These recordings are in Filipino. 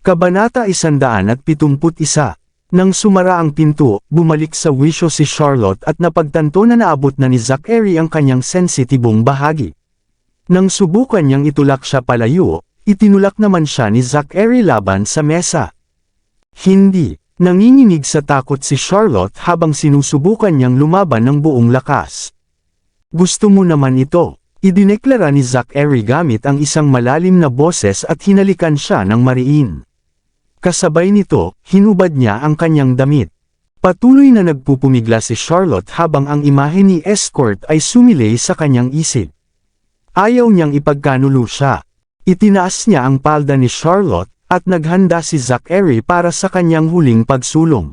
Kabanata 171. Nang sumara ang pinto, bumalik sa wisyo si Charlotte at napagtanto na naabot na ni Zachary ang kanyang sensitibong bahagi. Nang subukan niyang itulak siya palayo, itinulak naman siya ni Zachary laban sa mesa. Hindi. Nanginginig sa takot si Charlotte habang sinusubukan niyang lumaban ng buong lakas. Gusto mo naman ito, idineklara ni Zachary gamit ang isang malalim na boses at hinalikan siya ng mariin. Kasabay nito, hinubad niya ang kanyang damit. Patuloy na nagpupumigla si Charlotte habang ang imahe ni escort ay sumilay sa kanyang isip. Ayaw niyang ipagkanulo siya. Itinaas niya ang palda ni Charlotte at naghanda si Zachary para sa kanyang huling pagsulong.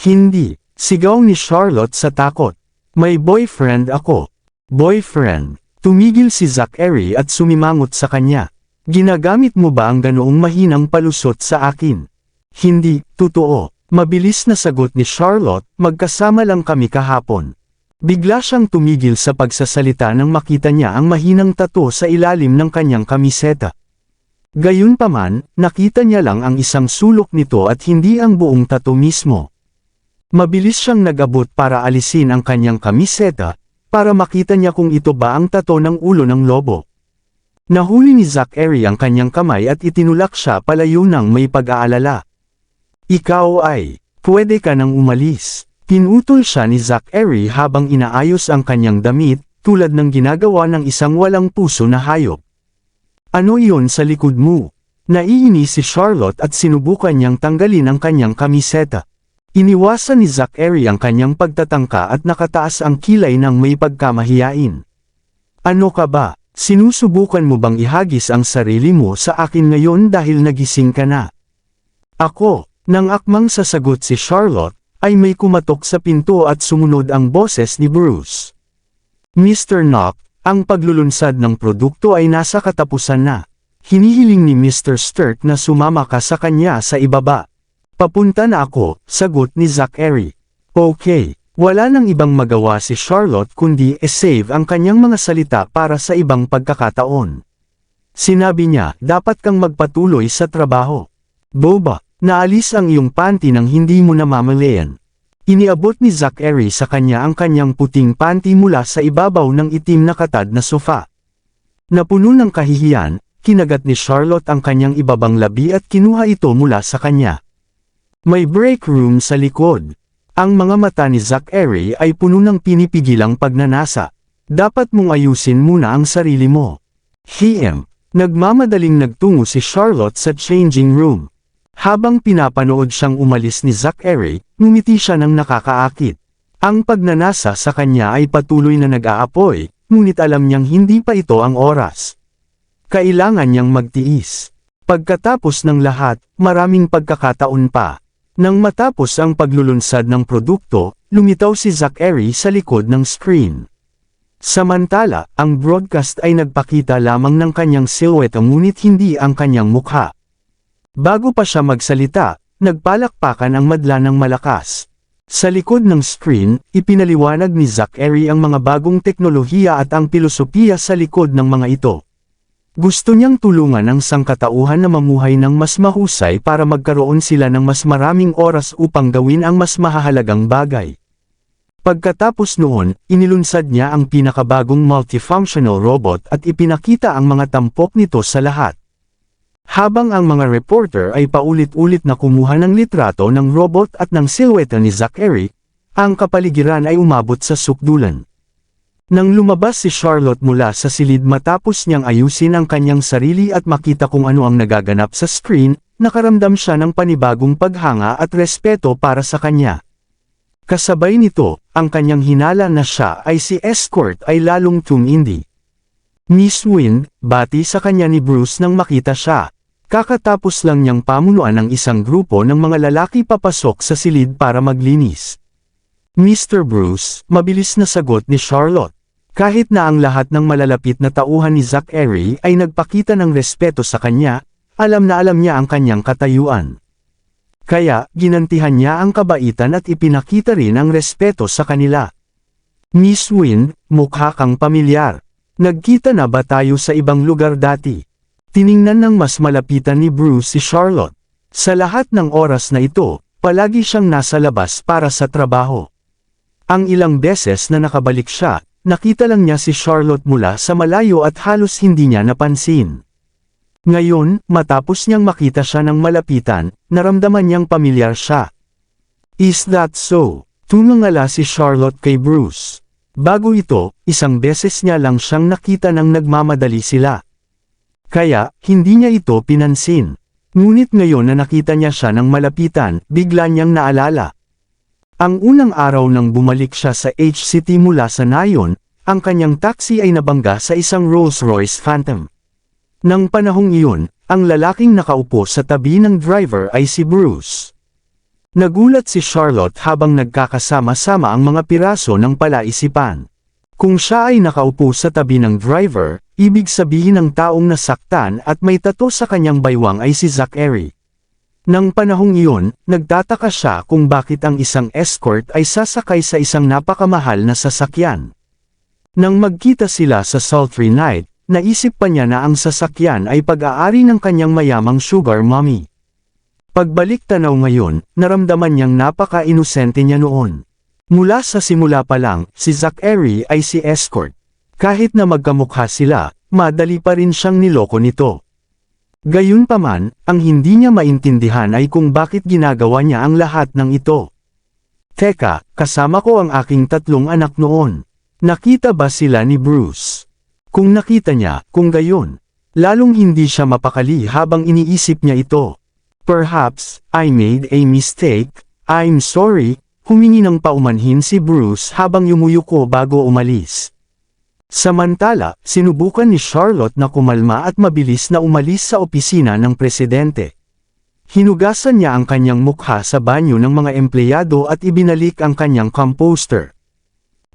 Hindi, sigaw ni Charlotte sa takot. May boyfriend ako. Boyfriend. Tumigil si Zachary at sumimangot sa kanya. Ginagamit mo ba ang ganoong mahinang palusot sa akin? Hindi, totoo. Mabilis na sagot ni Charlotte, magkasama lang kami kahapon. Bigla siyang tumigil sa pagsasalita nang makita niya ang mahinang tattoo sa ilalim ng kanyang kamiseta. Gayunpaman, nakita niya lang ang isang sulok nito at hindi ang buong tattoo mismo. Mabilis siyang nag-abot para alisin ang kanyang kamiseta, para makita niya kung ito ba ang tattoo ng ulo ng lobo. Nahuli ni Zachary ang kanyang kamay at itinulak siya palayo ng may pag-aalala. Ikaw ay, pwede ka nang umalis. Pinutol siya ni Zachary habang inaayos ang kanyang damit, tulad ng ginagawa ng isang walang puso na hayop. Ano iyon sa likod mo? Naiinis si Charlotte at sinubukan niyang tanggalin ang kanyang kamiseta. Iniwasan ni Zachary ang kanyang pagtatangka at nakataas ang kilay ng may pagkamahiyain. Ano ka ba? Sinusubukan mo bang ihagis ang sarili mo sa akin ngayon dahil nagising ka na? Ako, nang akmang sasagot si Charlotte, ay may kumatok sa pinto at sumunod ang boses ni Bruce. Mr. Knock, ang paglulunsad ng produkto ay nasa katapusan na. Hinihiling ni Mr. Sturt na sumama ka sa kanya sa ibaba. Papunta na ako, sagot ni Zachary. Okay. Wala nang ibang magawa si Charlotte kundi save ang kanyang mga salita para sa ibang pagkakataon. Sinabi niya, dapat kang magpatuloy sa trabaho. Boba, naalis ang iyong panty nang hindi mo namamalayan. Iniabot ni Zachary sa kanya ang kanyang puting panty mula sa ibabaw ng itim na katad na sofa. Napuno ng kahihiyan, kinagat ni Charlotte ang kanyang ibabang labi at kinuha ito mula sa kanya. May break room sa likod. Ang mga mata ni Zachary ay puno ng pinipigilang pagnanasa. Dapat mong ayusin muna ang sarili mo. Nagmamadaling nagtungo si Charlotte sa changing room. Habang pinapanood siyang umalis ni Zachary, ngumiti siya ng nakakaakit. Ang pagnanasa sa kanya ay patuloy na nag-aapoy, ngunit alam niyang hindi pa ito ang oras. Kailangan niyang magtiis. Pagkatapos ng lahat, maraming pagkakataon pa. Nang matapos ang paglulunsad ng produkto, lumitaw si Zachary sa likod ng screen. Samantala, ang broadcast ay nagpakita lamang ng kanyang silhouette ngunit hindi ang kanyang mukha. Bago pa siya magsalita, nagpalakpakan ang madla ng malakas. Sa likod ng screen, ipinaliwanag ni Zachary ang mga bagong teknolohiya at ang pilosopiya sa likod ng mga ito. Gusto niyang tulungan ang sangkatauhan na mamuhay ng mas mahusay para magkaroon sila ng mas maraming oras upang gawin ang mas mahahalagang bagay. Pagkatapos noon, inilunsad niya ang pinakabagong multifunctional robot at ipinakita ang mga tampok nito sa lahat. Habang ang mga reporter ay paulit-ulit na kumuha ng litrato ng robot at ng silhouette ni Zachary, ang kapaligiran ay umabot sa sukdulan. Nang lumabas si Charlotte mula sa silid matapos niyang ayusin ang kanyang sarili at makita kung ano ang nagaganap sa screen, nakaramdam siya ng panibagong paghanga at respeto para sa kanya. Kasabay nito, ang kanyang hinala na siya ay si escort ay lalong tumindi. Miss Wynne, bati sa kanya ni Bruce nang makita siya. Kakatapos lang niyang pamunuan ng isang grupo ng mga lalaki papasok sa silid para maglinis. Mr. Bruce, mabilis na sagot ni Charlotte. Kahit na ang lahat ng malalapit na tauhan ni Zachary ay nagpakita ng respeto sa kanya, alam na alam niya ang kanyang katayuan. Kaya, ginantihan niya ang kabaitan at ipinakita rin ang respeto sa kanila. Miss Wynne, mukha kang pamilyar. Nagkita na ba tayo sa ibang lugar dati? Tiningnan ng mas malapitan ni Bruce si Charlotte. Sa lahat ng oras na ito, palagi siyang nasa labas para sa trabaho. Ang ilang beses na nakabalik siya, nakita lang niya si Charlotte mula sa malayo at halos hindi niya napansin. Ngayon, matapos niyang makita siya ng malapitan, naramdaman niyang pamilyar siya. Is that so? Tumangala si Charlotte kay Bruce. Bago ito, isang beses niya lang siyang nakita nang nagmamadali sila. Kaya, hindi niya ito pinansin. Ngunit ngayon na nakita niya siya ng malapitan, bigla niyang naalala. Ang unang araw nang bumalik siya sa H-City mula sa Nayon, ang kanyang taxi ay nabangga sa isang Rolls-Royce Phantom. Nang panahong iyon, ang lalaking nakaupo sa tabi ng driver ay si Bruce. Nagulat si Charlotte habang nagkakasama-sama ang mga piraso ng palaisipan. Kung siya ay nakaupo sa tabi ng driver, ibig sabihin ng taong nasaktan at may tato sa kanyang baywang ay si Zachary. Nang panahong iyon, nagtataka siya kung bakit ang isang escort ay sasakay sa isang napakamahal na sasakyan. Nang magkita sila sa sultry night, naisip pa niya na ang sasakyan ay pag-aari ng kanyang mayamang sugar mommy. Pagbalik tanaw ngayon, naramdaman niyang napaka-inosente niya noon. Mula sa simula pa lang, si Zachary ay si escort. Kahit na magkamukha sila, madali pa rin siyang niloko nito. Gayunpaman, ang hindi niya maintindihan ay kung bakit ginagawa niya ang lahat ng ito. Teka, kasama ko ang aking 3 anak noon. Nakita ba sila ni Bruce? Kung nakita niya, kung gayon, lalong hindi siya mapakali habang iniisip niya ito. Perhaps, I made a mistake, I'm sorry, humingi ng paumanhin si Bruce habang yumuyuko bago umalis. Samantala, sinubukan ni Charlotte na kumalma at mabilis na umalis sa opisina ng presidente. Hinugasan niya ang kanyang mukha sa banyo ng mga empleyado at ibinalik ang kanyang composter.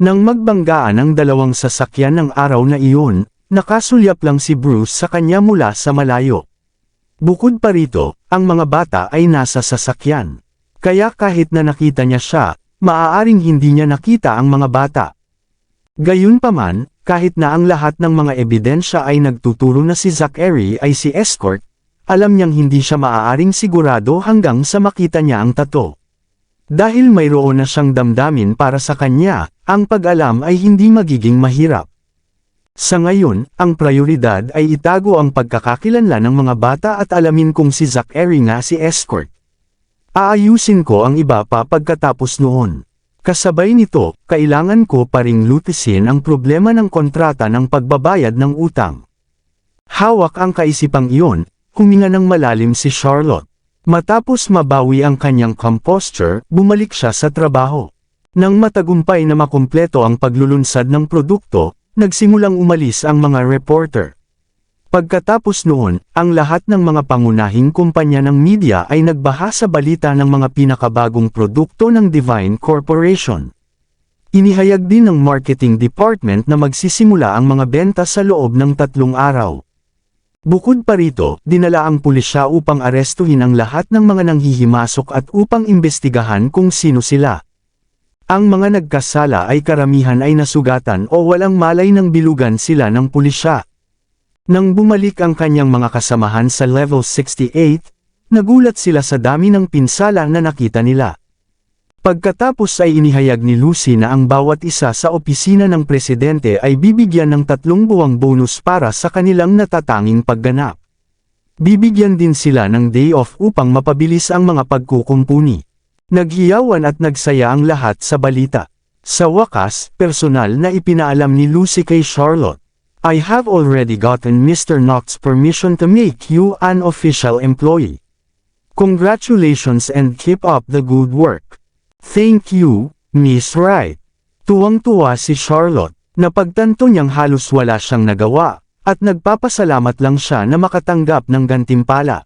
Nang magbanggaan ang 2 sasakyan ng araw na iyon, nakasulyap lang si Bruce sa kanya mula sa malayo. Bukod pa rito, ang mga bata ay nasa sasakyan. Kaya kahit na nakita niya siya, maaaring hindi niya nakita ang mga bata. Gayunpaman, kahit na ang lahat ng mga ebidensya ay nagtuturo na si Zachary ay si escort, alam niyang hindi siya maaaring sigurado hanggang sa makita niya ang tato. Dahil mayroon na siyang damdamin para sa kanya, ang pag-alam ay hindi magiging mahirap. Sa ngayon, ang prioridad ay itago ang pagkakakilanlan ng mga bata at alamin kung si Zachary nga si escort. Aayusin ko ang iba pa pagkatapos noon. Kasabay nito, kailangan ko pa ring lutisin ang problema ng kontrata ng pagbabayad ng utang. Hawak ang kaisipang iyon, huminga ng malalim si Charlotte. Matapos mabawi ang kanyang composture, bumalik siya sa trabaho. Nang matagumpay na makumpleto ang paglulunsad ng produkto, nagsimulang umalis ang mga reporter. Pagkatapos noon, ang lahat ng mga pangunahing kumpanya ng media ay nagbaha sa balita ng mga pinakabagong produkto ng Divine Corporation. Inihayag din ng marketing department na magsisimula ang mga benta sa loob ng 3 araw. Bukod pa rito, dinala ang pulisya upang arestuhin ang lahat ng mga nanghihimasok at upang imbestigahan kung sino sila. Ang mga nagkasala ay karamihan ay nasugatan o walang malay nang bilugan sila ng pulisya. Nang bumalik ang kanyang mga kasamahan sa level 68, nagulat sila sa dami ng pinsala na nakita nila. Pagkatapos ay inihayag ni Lucy na ang bawat isa sa opisina ng presidente ay bibigyan ng 3 buwang bonus para sa kanilang natatanging pagganap. Bibigyan din sila ng day off upang mapabilis ang mga pagkukumpuni. Naghiyawan at nagsaya ang lahat sa balita. Sa wakas, personal na ipinaalam ni Lucy kay Charlotte, I have already gotten Mr. Knox's permission to make you an official employee. Congratulations and keep up the good work. Thank you, Miss Wright. Tuwang-tuwa si Charlotte, napagtanto niyang halos wala siyang nagawa, at nagpapasalamat lang siya na makatanggap ng gantimpala.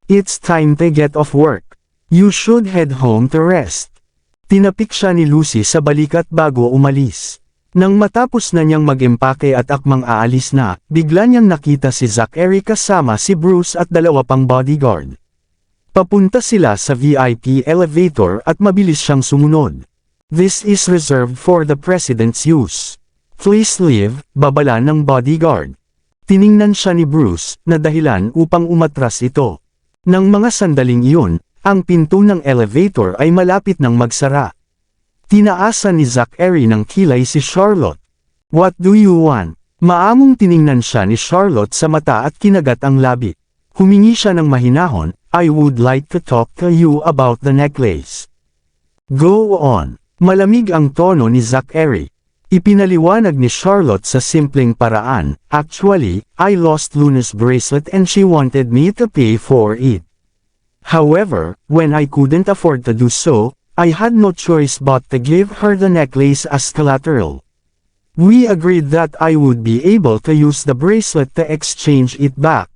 It's time to get off work. You should head home to rest. Tinapik siya ni Lucy sa balikat bago umalis. Nang matapos na niyang mag-empake at akmang aalis na, bigla niyang nakita si Zachary kasama si Bruce at 2 pang bodyguard. Papunta sila sa VIP elevator at mabilis siyang sumunod. This is reserved for the president's use. Please leave, babala ng bodyguard. Tiningnan siya ni Bruce na dahilan upang umatras ito. Nang mga sandaling iyon, ang pinto ng elevator ay malapit ng magsara. Tinaasan ni Zachary ng kilay si Charlotte. "What do you want?" Maamong tiningnan siya ni Charlotte sa mata at kinagat ang labi. Humingi siya ng mahinahon, "I would like to talk to you about the necklace." "Go on." Malamig ang tono ni Zachary. Ipinaliwanag ni Charlotte sa simpleng paraan, "Actually, I lost Luna's bracelet and she wanted me to pay for it. However, when I couldn't afford to do so, I had no choice but to give her the necklace as collateral. We agreed that I would be able to use the bracelet to exchange it back.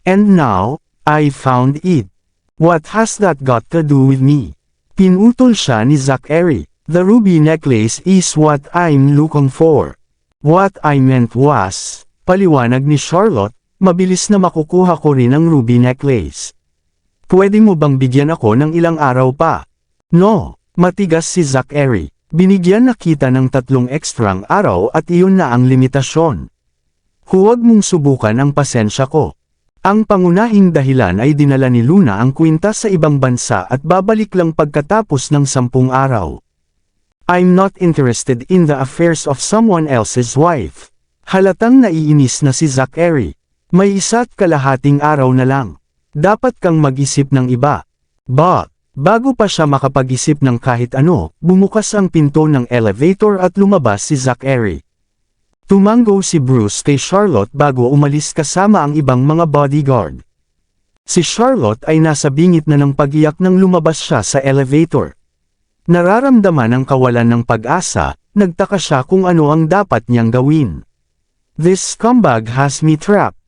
And now, I found it. What has that got to do with me?" Pinutol siya ni Zachary. "The ruby necklace is what I'm looking for. What I meant was," paliwanag ni Charlotte, "mabilis na makukuha ko rin ang ruby necklace. Pwede mo bang bigyan ako ng ilang araw pa?" "No." Matigas si Zachary. "Binigyan na kita ng 3 ekstrang araw at iyon na ang limitasyon. Huwag mong subukan ang pasensya ko." Ang pangunahing dahilan ay dinala ni Luna ang kwintas sa ibang bansa at babalik lang pagkatapos ng 10 araw. "I'm not interested in the affairs of someone else's wife." Halatang naiinis na si Zachary. "May 1.5 araw na lang. Dapat kang mag-isip ng iba." But, bago pa siya makapag-isip ng kahit ano, bumukas ang pinto ng elevator at lumabas si Zachary. Tumango si Bruce kay Charlotte bago umalis kasama ang ibang mga bodyguard. Si Charlotte ay nasa bingit na ng pag-iyak nang lumabas siya sa elevator. Nararamdaman ang kawalan ng pag-asa, nagtaka siya kung ano ang dapat niyang gawin. "This scumbag has me trapped.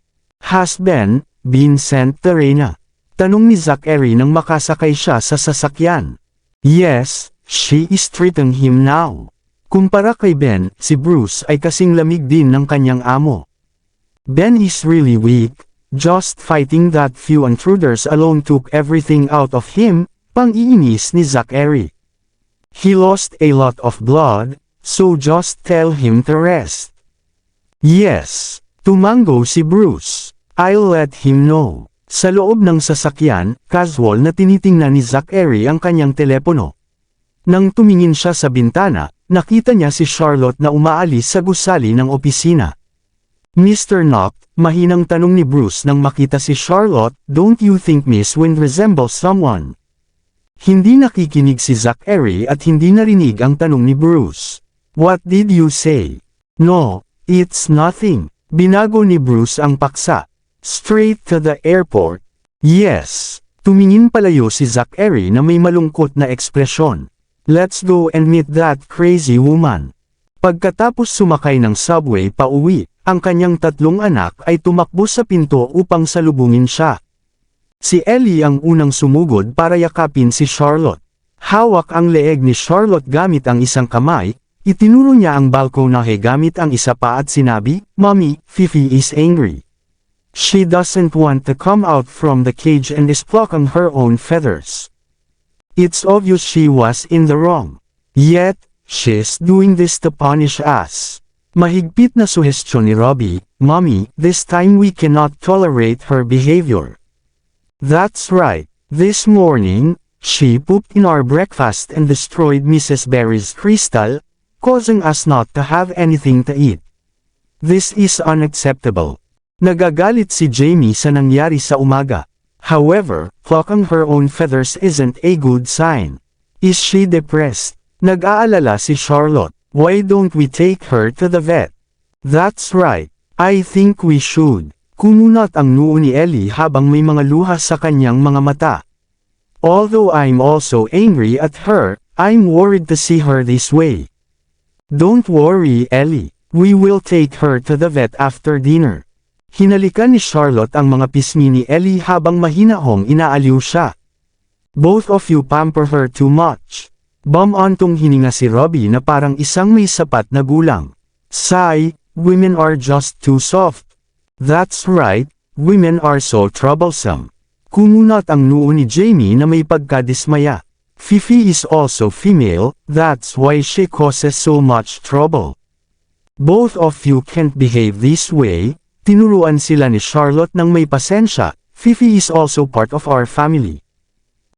Has Ben been sent to Reyna?" Tanong ni Zachary nang makasakay siya sa sasakyan. "Yes, she is treating him now." Kumpara kay Ben, si Bruce ay kasing lamig din ng kanyang amo. "Ben is really weak. Just fighting that few intruders alone took everything out of him," pang-iinis ni Zachary. "He lost a lot of blood, so just tell him to rest." "Yes." Tumango si Bruce. "I'll let him know." Sa loob ng sasakyan, casual na tinitingnan ni Zachary ang kanyang telepono. Nang tumingin siya sa bintana, nakita niya si Charlotte na umaalis sa gusali ng opisina. "Mr. Knock," mahinang tanong ni Bruce nang makita si Charlotte, "don't you think Miss Wind resembles someone?" Hindi nakikinig si Zachary at hindi narinig ang tanong ni Bruce. "What did you say?" "No, it's nothing." Binago ni Bruce ang paksa. "Straight to the airport." "Yes." Tumingin palayo si Zachary na may malungkot na ekspresyon. "Let's go and meet that crazy woman." Pagkatapos sumakay ng subway pauwi, ang kanyang 3 anak ay tumakbo sa pinto upang salubungin siya. Si Ellie ang unang sumugod para yakapin si Charlotte. Hawak ang leeg ni Charlotte gamit ang isang kamay, itinuro niya ang balkonahe gamit ang isa pa at sinabi, "Mommy, Fifi is angry. She doesn't want to come out from the cage and is plucking her own feathers. It's obvious she was in the wrong. Yet, she's doing this to punish us." Mahigpit na suhestyon ni Robbie, "Mommy, this time we cannot tolerate her behavior. That's right. This morning, she pooped in our breakfast and destroyed Mrs. Barry's crystal, causing us not to have anything to eat. This is unacceptable." Nagagalit si Jamie sa nangyari sa umaga. However, plucking her own feathers isn't a good sign. Is she depressed? Nag-aalala si Charlotte. "Why don't we take her to the vet?" "That's right. I think we should." Kumunat ang noo ni Ellie habang may mga luha sa kanyang mga mata. "Although I'm also angry at her, I'm worried to see her this way." "Don't worry, Ellie. We will take her to the vet after dinner." Hinalikan ni Charlotte ang mga pisngi ni Ellie habang mahinahong inaaliw siya. "Both of you pamper her too much." Bumantong hininga si Robbie na parang isang may sapat na gulang. "Sigh, women are just too soft." "That's right, women are so troublesome." Kumunat ang noo ni Jamie na may pagkadismaya. "Fifi is also female, that's why she causes so much trouble. Both of you can't behave this way, Tinuruan sila ni Charlotte ng may pasensya, Fifi is also part of our family.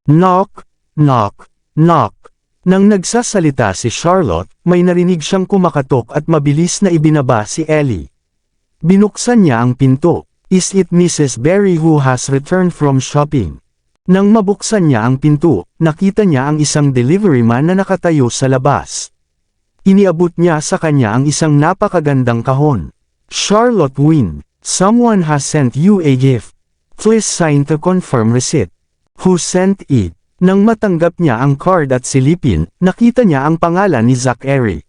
Knock, knock, knock. Nang nagsasalita si Charlotte, may narinig siyang kumakatok at mabilis na ibinaba si Ellie. Binuksan niya ang pinto. Is it Mrs. Berry who has returned from shopping? Nang mabuksan niya ang pinto, nakita niya ang isang delivery man na nakatayo sa labas. Iniabot niya sa kanya ang isang napakagandang kahon. Charlotte Wynne, someone has sent you a gift. Please sign to confirm receipt. Who sent it? Nang matanggap niya ang card at silipin, nakita niya ang pangalan ni Zachary.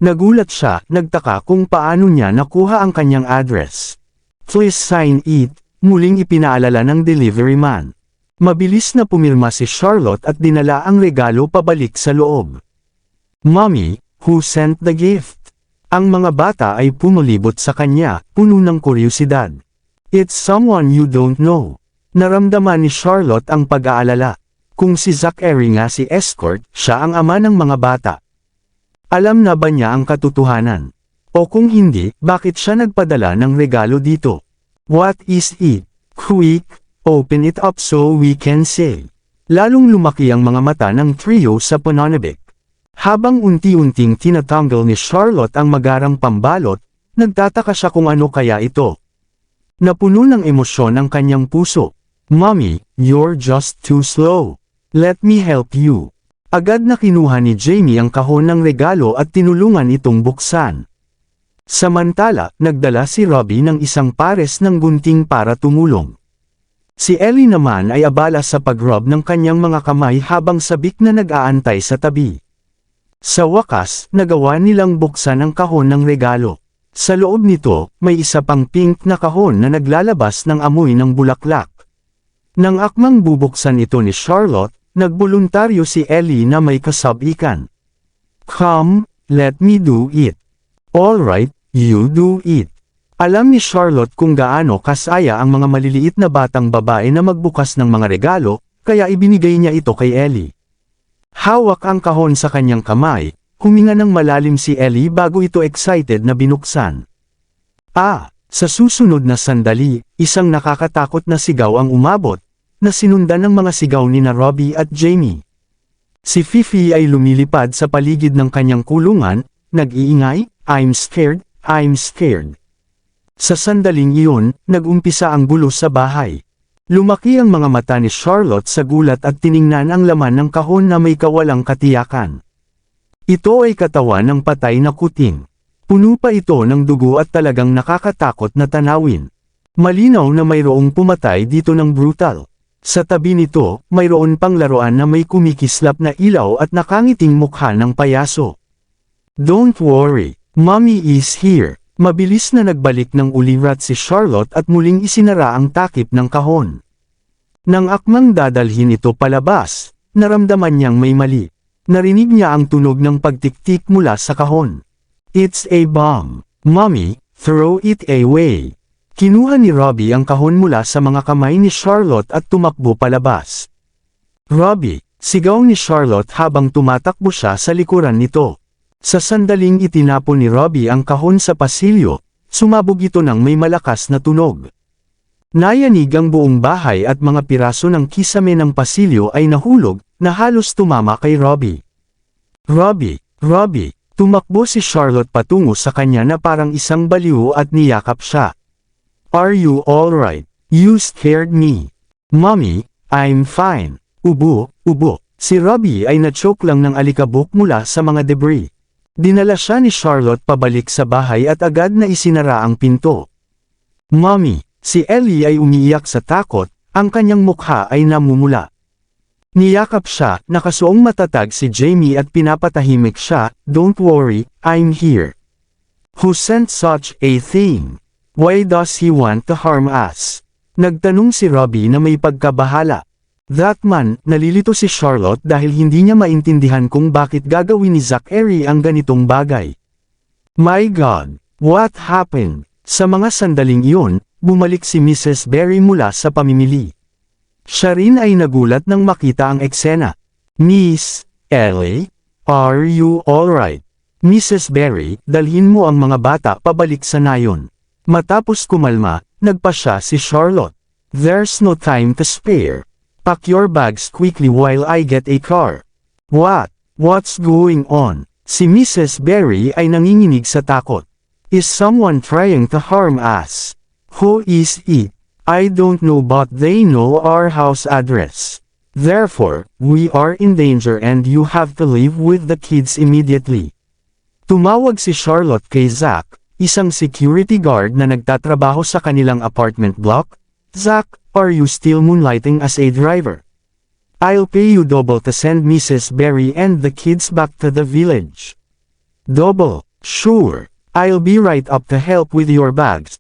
Nagulat siya, nagtaka kung paano niya nakuha ang kanyang address. Please sign it, muling ipinaalala ng delivery man. Mabilis na pumirma si Charlotte at dinala ang regalo pabalik sa loob. Mommy, who sent the gift? Ang mga bata ay pumulibot sa kanya, puno ng kuryosidad. It's someone you don't know. Naramdaman ni Charlotte ang pag-aalala. Kung si Zachary nga si escort, siya ang ama ng mga bata. Alam na ba niya ang katotohanan? O kung hindi, bakit siya nagpadala ng regalo dito? What is it? Quick, open it up so we can say. Lalong lumaki ang mga mata ng trio sa pananabik. Habang unti-unting tinatanggal ni Charlotte ang magarang pambalot, nagtataka siya kung ano kaya ito. Napuno ng emosyon ang kanyang puso. Mommy, you're just too slow. Let me help you. Agad na kinuha ni Jamie ang kahon ng regalo at tinulungan itong buksan. Samantala, nagdala si Robbie ng isang pares ng gunting para tumulong. Si Ellie naman ay abala sa pag-rub ng kanyang mga kamay habang sabik na nag-aantay sa tabi. Sa wakas, nagawa nilang buksan ang kahon ng regalo. Sa loob nito, may isa pang pink na kahon na naglalabas ng amoy ng bulaklak. Nang akmang bubuksan ito ni Charlotte, nagboluntaryo si Ellie na may kasabikan. Come, let me do it. Alright, you do it. Alam ni Charlotte kung gaano kasaya ang mga maliliit na batang babae na magbukas ng mga regalo, kaya ibinigay niya ito kay Ellie. Hawak ang kahon sa kanyang kamay, huminga ng malalim si Ellie bago ito excited na binuksan. Sa susunod na sandali, isang nakakatakot na sigaw ang umabot, na sinundan ng mga sigaw ni na Robbie at Jamie. Si Fifi ay lumilipad sa paligid ng kanyang kulungan, nag-iingay, I'm scared, I'm scared. Sa sandaling iyon, nag-umpisa ang gulo sa bahay. Lumaki ang mga mata ni Charlotte sa gulat at tiningnan ang laman ng kahon na may kawalang katiyakan. Ito ay katawan ng patay na kuting. Puno pa ito ng dugo at talagang nakakatakot na tanawin. Malinaw na mayroong pumatay dito ng brutal. Sa tabi nito, mayroon pang laruan na may kumikislap na ilaw at nakangiting mukha ng payaso. Don't worry, Mommy is here. Mabilis na nagbalik ng ulirat si Charlotte at muling isinara ang takip ng kahon. Nang akmang dadalhin ito palabas, naramdaman niyang may mali. Narinig niya ang tunog ng pagtiktik mula sa kahon. It's a bomb. Mommy, throw it away. Kinuha ni Robbie ang kahon mula sa mga kamay ni Charlotte at tumakbo palabas. Robbie, sigaw ni Charlotte habang tumatakbo siya sa likuran nito. Sa sandaling itinapon ni Robbie ang kahon sa pasilyo, sumabog ito ng may malakas na tunog. Nayanig ang buong bahay at mga piraso ng kisame ng pasilyo ay nahulog, na halos tumama kay Robbie. Robbie, tumakbo si Charlotte patungo sa kanya na parang isang baliw at niyakap siya. Are you alright? You scared me. Mommy, I'm fine. Ubo. Si Robbie ay na-choke lang ng alikabok mula sa mga debris. Dinala siya ni Charlotte pabalik sa bahay at agad na isinara ang pinto. Mommy, si Ellie ay umiiyak sa takot, ang kanyang mukha ay namumula. Niyakap siya, nakasuong matatag si Jamie at pinapatahimik siya, Don't worry, I'm here. Who sent such a thing? Why does he want to harm us? Nagtanong si Robbie na may pagkabahala. That man, nalilito si Charlotte dahil hindi niya maintindihan kung bakit gagawin ni Zachary ang ganitong bagay. My God! What happened? Sa mga sandaling iyon, bumalik si Mrs. Berry mula sa pamimili. Siya rin ay nagulat nang makita ang eksena. Miss Ellie, are you alright? Mrs. Berry, dalhin mo ang mga bata pabalik sa nayon. Matapos kumalma, nagpasya si Charlotte. There's no time to spare. Pack your bags quickly while I get a car. What's going on? Si Mrs. Berry ay nanginginig sa takot. Is someone trying to harm us? Who is it? I don't know, but they know our house address. Therefore, we are in danger and you have to leave with the kids immediately. Tumawag si Charlotte kay Zach, isang security guard na nagtatrabaho sa kanilang apartment block. Zach, are you still moonlighting as a driver? I'll pay you double to send Mrs. Berry and the kids back to the village. Double? Sure. I'll be right up to help with your bags.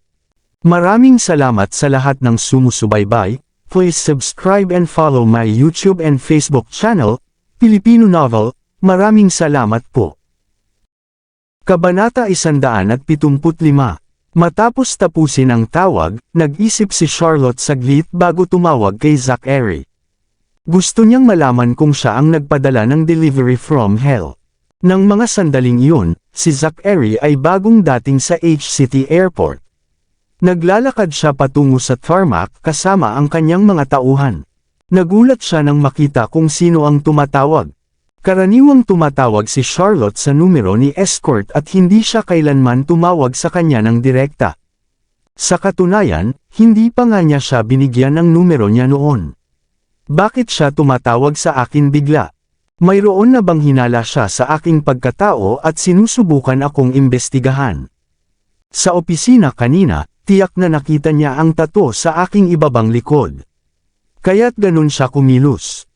Maraming salamat sa lahat ng sumusubaybay. Please subscribe and follow my YouTube and Facebook channel, Filipino Novel. Maraming salamat po. Kabanata 175. Matapos tapusin ang tawag, nag-isip si Charlotte saglit bago tumawag kay Zachary. Gusto niyang malaman kung siya ang nagpadala ng delivery from hell. Nang mga sandaling iyon, si Zachary ay bagong dating sa H-City Airport. Naglalakad siya patungo sa tarmac kasama ang kanyang mga tauhan. Nagulat siya nang makita kung sino ang tumatawag. Karaniwang tumatawag si Charlotte sa numero ni escort at hindi siya kailanman tumawag sa kanya ng direkta. Sa katunayan, hindi pa nga niya siya binigyan ng numero niya noon. Bakit siya tumatawag sa akin bigla? Mayroon na bang hinala siya sa aking pagkatao at sinusubukan akong imbestigahan? Sa opisina kanina, tiyak na nakita niya ang tattoo sa aking ibabang likod. Kaya't ganun siya kumilos.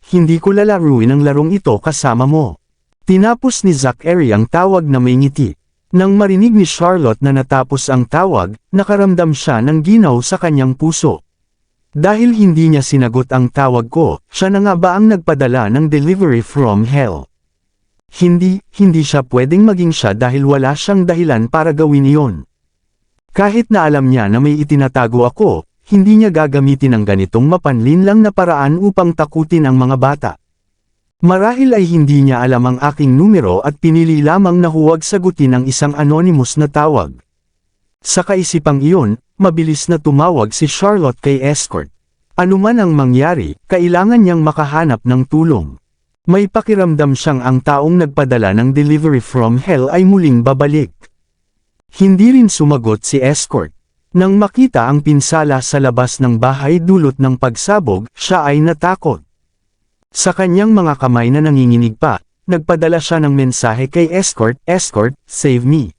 Hindi ko lalaruin ang larong ito kasama mo. Tinapos ni Zachary ang tawag na may ngiti. Nang marinig ni Charlotte na natapos ang tawag, nakaramdam siya ng ginaw sa kanyang puso. Dahil hindi niya sinagot ang tawag ko, siya na nga ba ang nagpadala ng delivery from hell? Hindi siya pwedeng maging siya dahil wala siyang dahilan para gawin iyon. Kahit na alam niya na may itinatago ako, hindi niya gagamitin ang ganitong mapanlinlang na paraan upang takutin ang mga bata. Marahil ay hindi niya alam ang aking numero at pinili lamang na huwag sagutin ang isang anonymous na tawag. Sa kaisipang iyon, mabilis na tumawag si Charlotte kay escort. Ano man ang mangyari, kailangan niyang makahanap ng tulong. May pakiramdam siyang ang taong nagpadala ng delivery from hell ay muling babalik. Hindi rin sumagot si escort. Nang makita ang pinsala sa labas ng bahay dulot ng pagsabog, siya ay natakot. Sa kanyang mga kamay na nanginginig pa, nagpadala siya ng mensahe kay escort, "Escort, save me.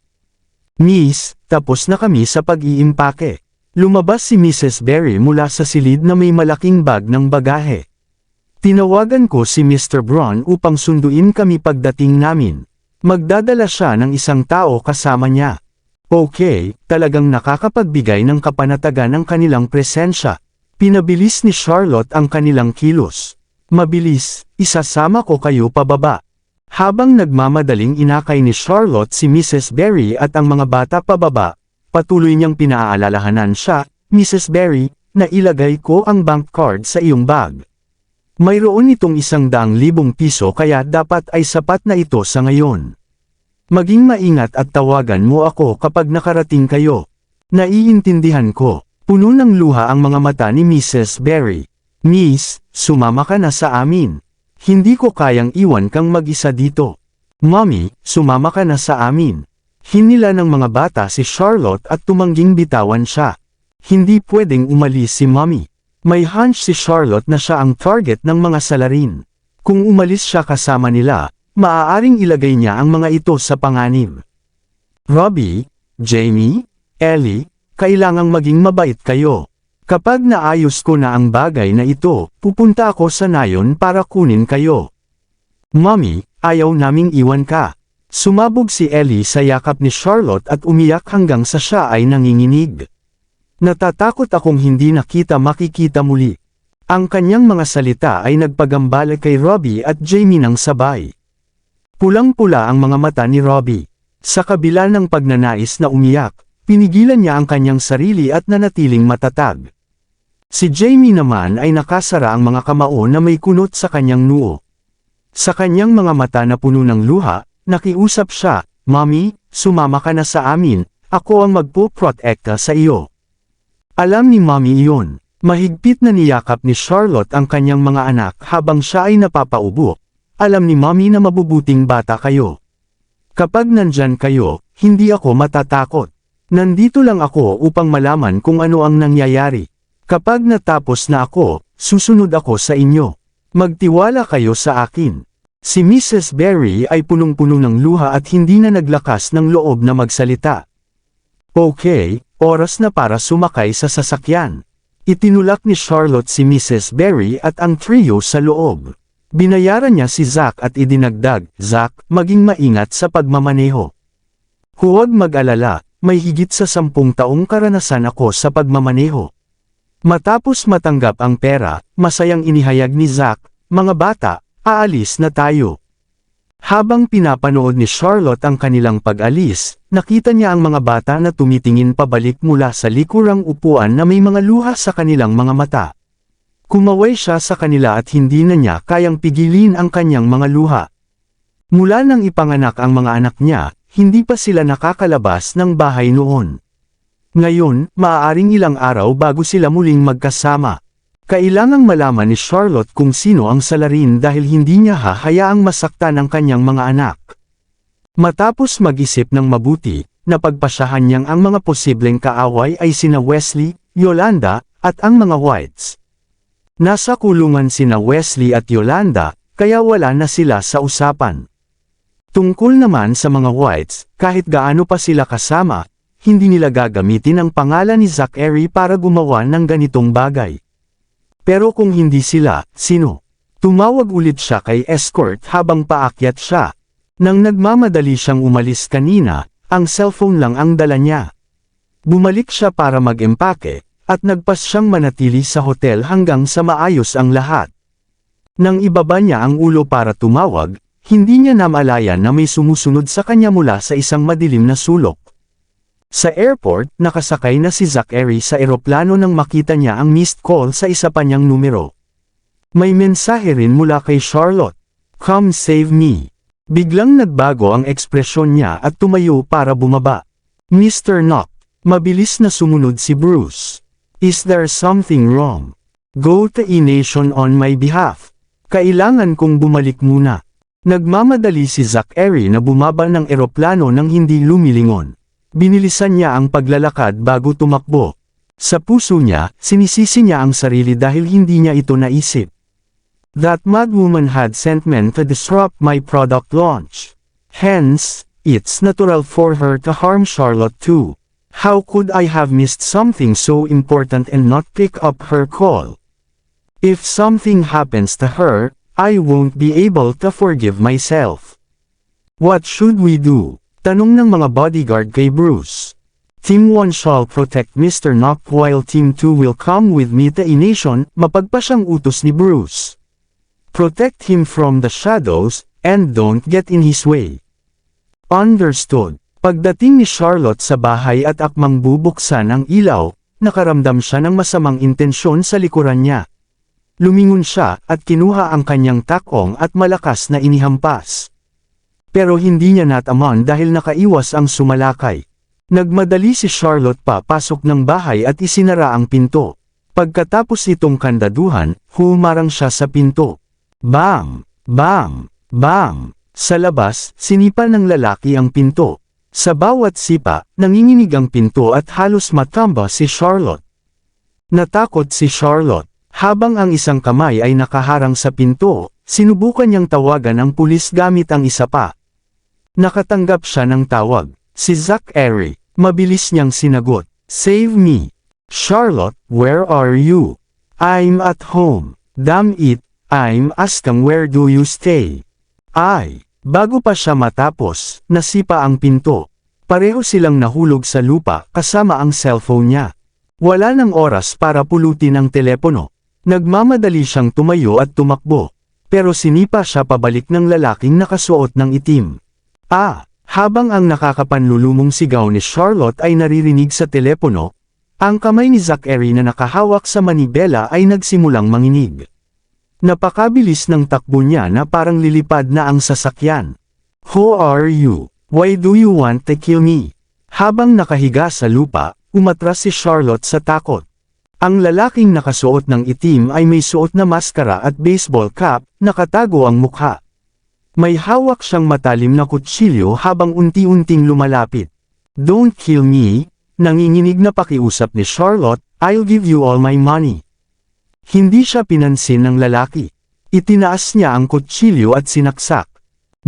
Miss, tapos na kami sa pag-iimpake." Lumabas si Mrs. Berry mula sa silid na may malaking bag ng bagahe. Tinawagan ko si Mr. Braun upang sunduin kami pagdating namin. Magdadala siya ng isang tao kasama niya. Okay, talagang nakakapagbigay ng kapanatagan ang kanilang presensya. Pinabilis ni Charlotte ang kanilang kilos. Mabilis, isasama ko kayo pababa. Habang nagmamadaling inakay ni Charlotte si Mrs. Berry at ang mga bata pababa, patuloy niyang pinaalalahanan siya, "Mrs. Berry, nailagay ko ang bank card sa iyong bag. Mayroon itong 100,000 piso kaya dapat ay sapat na ito sa ngayon. Maging maingat at tawagan mo ako kapag nakarating kayo." Naiintindihan ko. Puno ng luha ang mga mata ni Mrs. Berry. "Miss, sumama ka na sa amin. Hindi ko kayang iwan kang mag-isa dito." "Mommy, sumama ka na sa amin." Hinila ng mga bata si Charlotte at tumangging bitawan siya. Hindi pwedeng umalis si Mommy. May hunch si Charlotte na siya ang target ng mga salarin. Kung umalis siya kasama nila, maaaring ilagay niya ang mga ito sa panganib. "Robbie, Jamie, Ellie, kailangang maging mabait kayo. Kapag naayos ko na ang bagay na ito, pupunta ako sa nayon para kunin kayo." "Mommy, ayaw naming iwan ka." Sumabog si Ellie sa yakap ni Charlotte at umiyak hanggang sa siya ay nanginginig. "Natatakot akong hindi nakita makikita muli." Ang kanyang mga salita ay nagpagambala kay Robbie at Jamie ng sabay. Pulang-pula ang mga mata ni Robbie. Sa kabila ng pagnanais na umiyak, pinigilan niya ang kanyang sarili at nanatiling matatag. Si Jamie naman ay nakasara ang mga kamao na may kunot sa kanyang noo. Sa kanyang mga mata na puno ng luha, nakiusap siya, "Mommy, sumama ka na sa amin, ako ang magpoprotekta sa iyo. Alam ni Mommy iyon. Mahigpit na niyakap ni Charlotte ang kanyang mga anak habang siya ay napapaubo. Alam ni Mommy na mabubuting bata kayo. Kapag nandyan kayo, hindi ako matatakot. Nandito lang ako upang malaman kung ano ang nangyayari. Kapag natapos na ako, susunod ako sa inyo. Magtiwala kayo sa akin. Si Mrs. Berry ay punong-puno ng luha at hindi na naglakas ng loob na magsalita. Okay, oras na para sumakay sa sasakyan. Itinulak ni Charlotte si Mrs. Berry at ang trio sa loob. Binayaran niya si Zack at idinagdag, Zack, maging maingat sa pagmamaneho. Huwag mag-alala, may higit sa 10 taong karanasan ako sa pagmamaneho. Matapos matanggap ang pera, masayang inihayag ni Zack, mga bata, aalis na tayo. Habang pinapanood ni Charlotte ang kanilang pag-alis, nakita niya ang mga bata na tumitingin pabalik mula sa likurang upuan na may mga luha sa kanilang mga mata. Kumaway siya sa kanila at hindi na niya kayang pigilin ang kanyang mga luha. Mula nang ipanganak ang mga anak niya, hindi pa sila nakakalabas ng bahay noon. Ngayon, maaaring ilang araw bago sila muling magkasama. Kailangang malaman ni Charlotte kung sino ang salarin dahil hindi niya hahayaang masaktan ang kanyang mga anak. Matapos mag-isip ng mabuti, napagpasyahan niyang ang mga posibleng kaaway ay sina Wesley, Yolanda, at ang mga Whites. Nasa kulungan sina Wesley at Yolanda, kaya wala na sila sa usapan. Tungkol naman sa mga Whites, kahit gaano pa sila kasama, hindi nila gagamitin ang pangalan ni Zachary para gumawa ng ganitong bagay. Pero kung hindi sila, sino? Tumawag ulit siya kay escort habang paakyat siya. Nang nagmamadali siyang umalis kanina, ang cellphone lang ang dala niya. Bumalik siya para mag-empake, at nagpas siyang manatili sa hotel hanggang sa maayos ang lahat. Nang ibaba niya ang ulo para tumawag, hindi niya namalayan na may sumusunod sa kanya mula sa isang madilim na sulok. Sa airport, nakasakay na si Zachary sa eroplano nang makita niya ang missed call sa isa pa niyang numero. May mensahe rin mula kay Charlotte. Come save me. Biglang nagbago ang ekspresyon niya at tumayo para bumaba. Mr. Knock. Mabilis na sumunod si Bruce. Is there something wrong? Go to E-Nation on my behalf. Kailangan kong bumalik muna. Nagmamadali si Zachary na bumaba ng eroplano nang hindi lumilingon. Binilisan niya ang paglalakad bago tumakbo. Sa puso niya, sinisisi niya ang sarili dahil hindi niya ito naisip. That madwoman had sent men to disrupt my product launch. Hence, it's natural for her to harm Charlotte too. How could I have missed something so important and not pick up her call? If something happens to her, I won't be able to forgive myself. What should we do? Tanong ng mga bodyguard kay Bruce. Team 1 shall protect Mr. Knock while Team 2 will come with me to E-Nation, mapagpa siyang utos ni Bruce. Protect him from the shadows, and don't get in his way. Understood. Pagdating ni Charlotte sa bahay at akmang bubuksan ang ilaw, nakaramdam siya ng masamang intensyon sa likuran niya. Lumingon siya at kinuha ang kanyang takong at malakas na inihampas. Pero hindi niya nataman dahil nakaiwas ang sumalakay. Nagmadali si Charlotte papasok ng bahay at isinara ang pinto. Pagkatapos itong kandaduhan, humarang siya sa pinto. Bang! Bang! Bang! Sa labas, sinipa ng lalaki ang pinto. Sa bawat sipa, nanginginig ang pinto at halos matamba si Charlotte. Natakot si Charlotte. Habang ang isang kamay ay nakaharang sa pinto, sinubukan niyang tawagan ang pulis gamit ang isa pa. Nakatanggap siya ng tawag. Si Zachary. Mabilis niyang sinagot. Save me. Charlotte, where are you? I'm at home. Damn it, I'm asking where do you stay? Bago pa siya matapos, nasipa ang pinto. Pareho silang nahulog sa lupa kasama ang cellphone niya. Wala nang oras para pulutin ang telepono. Nagmamadali siyang tumayo at tumakbo. Pero sinipa siya pabalik ng lalaking nakasuot ng itim. Habang ang nakakapanlulumong sigaw ni Charlotte ay naririnig sa telepono, ang kamay ni Zachary na nakahawak sa manibela ay nagsimulang manginig. Napakabilis ng takbo niya na parang lilipad na ang sasakyan. Who are you? Why do you want to kill me? Habang nakahiga sa lupa, umatras si Charlotte sa takot. Ang lalaking nakasuot ng itim ay may suot na maskara at baseball cap, nakatago ang mukha. May hawak siyang matalim na kutsilyo habang unti-unting lumalapit. "Don't kill me," nanginginig na pakiusap ni Charlotte, "I'll give you all my money." Hindi siya pinansin ng lalaki. Itinaas niya ang kutsilyo at sinaksak.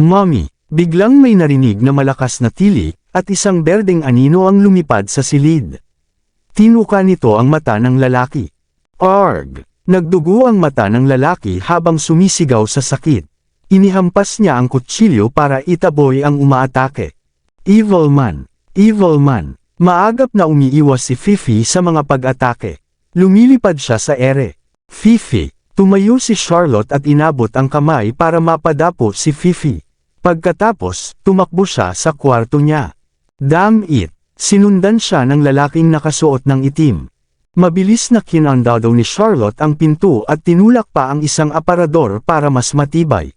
"Mommy!" Biglang may narinig na malakas na tilik, at isang berdeng anino ang lumipad sa silid. Tinuka nito ang mata ng lalaki. Arg! Nagdugo ang mata ng lalaki habang sumisigaw sa sakit. Inihampas niya ang kutsilyo para itaboy ang umaatake. Evil man! Evil man! Maagap na umiiwas si Fifi sa mga pag-atake. Lumilipad siya sa ere. "Fifi!" Tumayo si Charlotte at inabot ang kamay para mapadapo si Fifi. Pagkatapos, tumakbo siya sa kwarto niya. Damn it! Sinundan siya ng lalaking nakasuot ng itim. Mabilis na kinandado ni Charlotte ang pinto at tinulak pa ang isang aparador para mas matibay.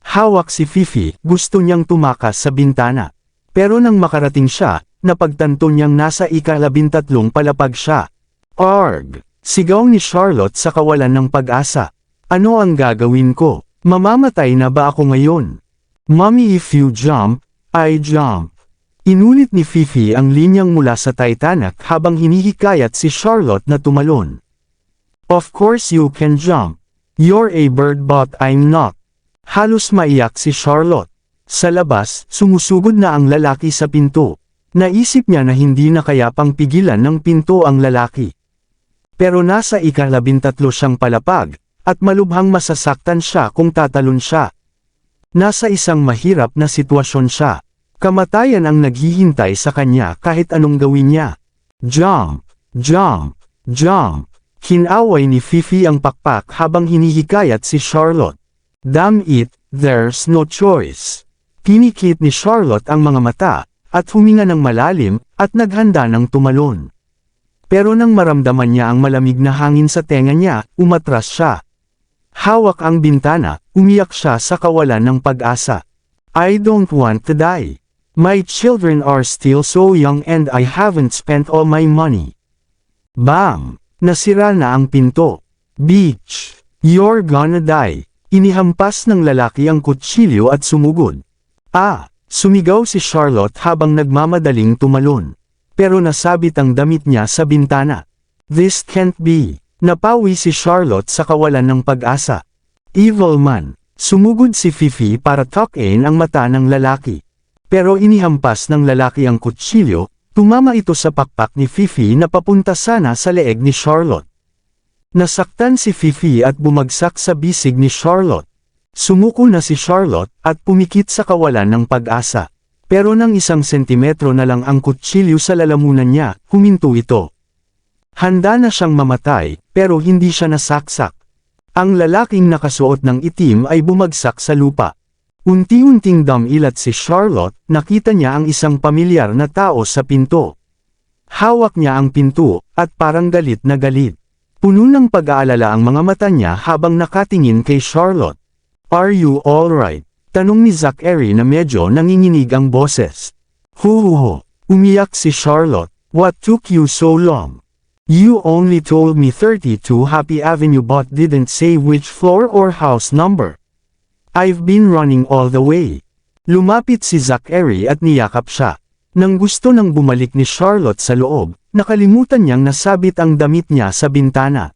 Hawak si Fifi, gusto niyang tumakas sa bintana. Pero nang makarating siya, napagtanto niyang nasa ika-13 palapag siya. Arg! Sigaw ni Charlotte sa kawalan ng pag-asa. "Ano ang gagawin ko? Mamamatay na ba ako ngayon?" "Mommy, if you jump, I jump." Inulit ni Fifi ang linyang mula sa Titanic habang hinihikayat si Charlotte na tumalon. "Of course you can jump. You're a bird but I'm not." Halos maiyak si Charlotte. Sa labas, sumusugod na ang lalaki sa pinto. Naisip niya na hindi na kaya pang pigilan ng pinto ang lalaki. Pero nasa ika-13 siyang palapag, at malubhang masasaktan siya kung tatalon siya. Nasa isang mahirap na sitwasyon siya. Kamatayan ang naghihintay sa kanya kahit anong gawin niya. Jump! Jump! Jump! Kinaway ni Fifi ang pakpak habang hinihikayat si Charlotte. Damn it, there's no choice. Pinikit ni Charlotte ang mga mata, at huminga ng malalim, at naghanda ng tumalon. Pero nang maramdaman niya ang malamig na hangin sa tenga niya, umatras siya. Hawak ang bintana, umiyak siya sa kawalan ng pag-asa. "I don't want to die. My children are still so young and I haven't spent all my money." Bam! Nasira na ang pinto. "Bitch! You're gonna die." Inihampas ng lalaki ang kutsilyo at sumugod. Sumigaw si Charlotte habang nagmamadaling tumalon. Pero nasabit ang damit niya sa bintana. "This can't be." Napawi si Charlotte sa kawalan ng pag-asa. Evil man! Sumugod si Fifi para tuck-in ang mata ng lalaki. Pero inihampas ng lalaki ang kutsilyo, tumama ito sa pakpak ni Fifi na papunta sana sa leeg ni Charlotte. Nasaktan si Fifi at bumagsak sa bisig ni Charlotte. Sumuko na si Charlotte at pumikit sa kawalan ng pag-asa. Pero nang 1 sentimetro na lang ang kutsilyo sa lalamunan niya, huminto ito. Handa na siyang mamatay, pero hindi siya nasaksak. Ang lalaking nakasuot ng itim ay bumagsak sa lupa. Unti-unting damilat si Charlotte, nakita niya ang isang pamilyar na tao sa pinto. Hawak niya ang pinto, at parang galit na galit. Puno ng pag-aalala ang mga mata niya habang nakatingin kay Charlotte. "Are you alright?" Tanong ni Zachary na medyo nanginginig ang boses. "Huhuho." Umiyak si Charlotte. "What took you so long? You only told me 32 Happy Avenue but didn't say which floor or house number. I've been running all the way." Lumapit si Zachary at niyakap siya. Nang gusto nang bumalik ni Charlotte sa loob, nakalimutan niyang nasabit ang damit niya sa bintana.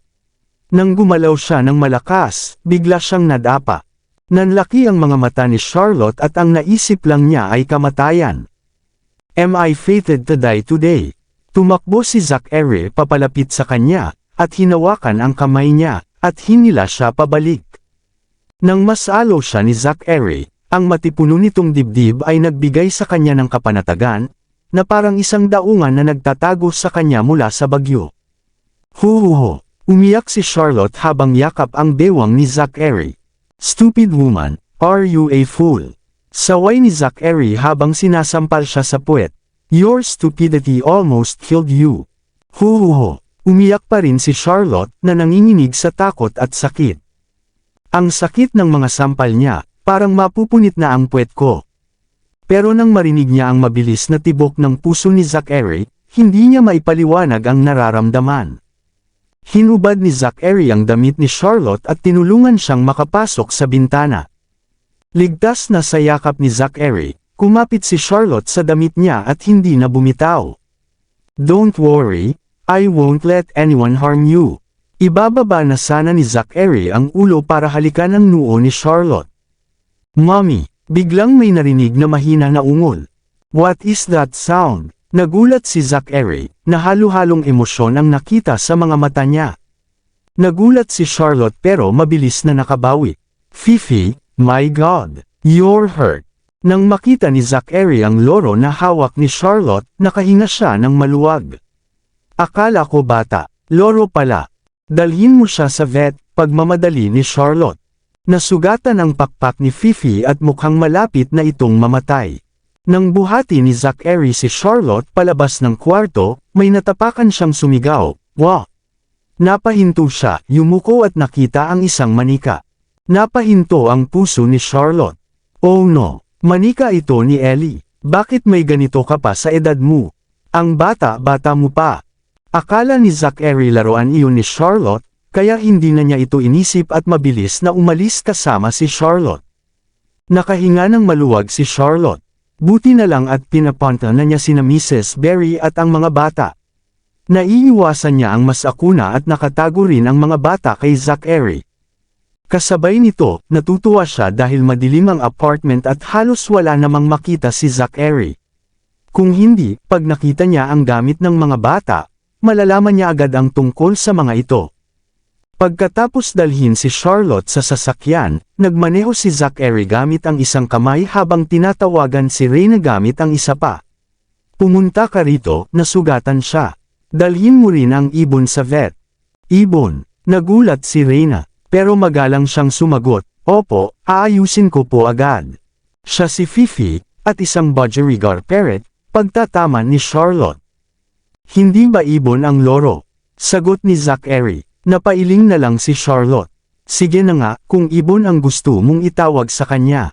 Nang gumalaw siya ng malakas, bigla siyang nadapa. Nanlaki ang mga mata ni Charlotte at ang naisip lang niya ay kamatayan. "Am I fated to die today?" Tumakbo si Zachary papalapit sa kanya, at hinawakan ang kamay niya, at hinila siya pabalik. Nang masalo siya ni Zachary, ang matipuno nitong dibdib ay nagbigay sa kanya ng kapanatagan, na parang isang daungan na nagtatago sa kanya mula sa bagyo. Huhuho! Umiyak si Charlotte habang yakap ang bewang ni Zachary. "Stupid woman, are you a fool?" Saway ni Zachary habang sinasampal siya sa puwet. "Your stupidity almost killed you." Huhuho! Umiyak pa rin si Charlotte na nanginginig sa takot at sakit. "Ang sakit ng mga sampal niya, parang mapupunit na ang puwet ko." Pero nang marinig niya ang mabilis na tibok ng puso ni Zachary, hindi niya maipaliwanag ang nararamdaman. Hinubad ni Zachary ang damit ni Charlotte at tinulungan siyang makapasok sa bintana. Ligtas na sa yakap ni Zachary, kumapit si Charlotte sa damit niya at hindi na bumitaw. "Don't worry, I won't let anyone harm you." Ibababa na sana ni Zachary ang ulo para halikan ang noo ni Charlotte. "Mommy," biglang may narinig na mahina na ungol. "What is that sound?" Nagulat si Zachary, na halo-halong emosyon ang nakita sa mga mata niya. Nagulat si Charlotte pero mabilis na nakabawi. "Fifi, my God, you're hurt." Nang makita ni Zachary ang loro na hawak ni Charlotte, nakahinga siya ng maluwag. "Akala ko bata, loro pala. Dalhin mo siya sa vet," pagmamadali ni Charlotte. Nasugatan ang pakpak ni Fifi at mukhang malapit na itong mamatay. Nang buhati ni Zachary si Charlotte palabas ng kwarto, may natapakan siyang sumigaw, "Wah!" Napahinto siya, yumuko at nakita ang isang manika. Napahinto ang puso ni Charlotte. "Oh no, manika ito ni Ellie. Bakit may ganito ka pa sa edad mo? Ang bata-bata mo pa." Akala ni Zachary laruan iyon ni Charlotte, kaya hindi na niya ito inisip at mabilis na umalis kasama si Charlotte. Nakahinga ng maluwag si Charlotte. Buti na lang at pinapunta na niya sina Mrs. Berry at ang mga bata. Naiiwasan niya ang masakuna at nakatago rin ang mga bata kay Zachary. Kasabay nito, natutuwa siya dahil madilim ang apartment at halos wala namang makita si Zachary. Kung hindi, pag nakita niya ang gamit ng mga bata, malalaman niya agad ang tungkol sa mga ito. Pagkatapos dalhin si Charlotte sa sasakyan, nagmaneho si Zachary gamit ang isang kamay habang tinatawagan si Reyna gamit ang isa pa. "Pumunta ka rito," nasugatan siya. "Dalhin mo rin ang ibon sa vet." "Ibon?" Nagulat si Reyna, pero magalang siyang sumagot, "Opo, aayusin ko po agad." Siya si Fifi, at isang budgerigar parrot, pagtataman ni Charlotte. "Hindi ba ibon ang loro?" Sagot ni Zachary. Napailing na lang si Charlotte. "Sige na nga, kung ibon ang gusto mong itawag sa kanya."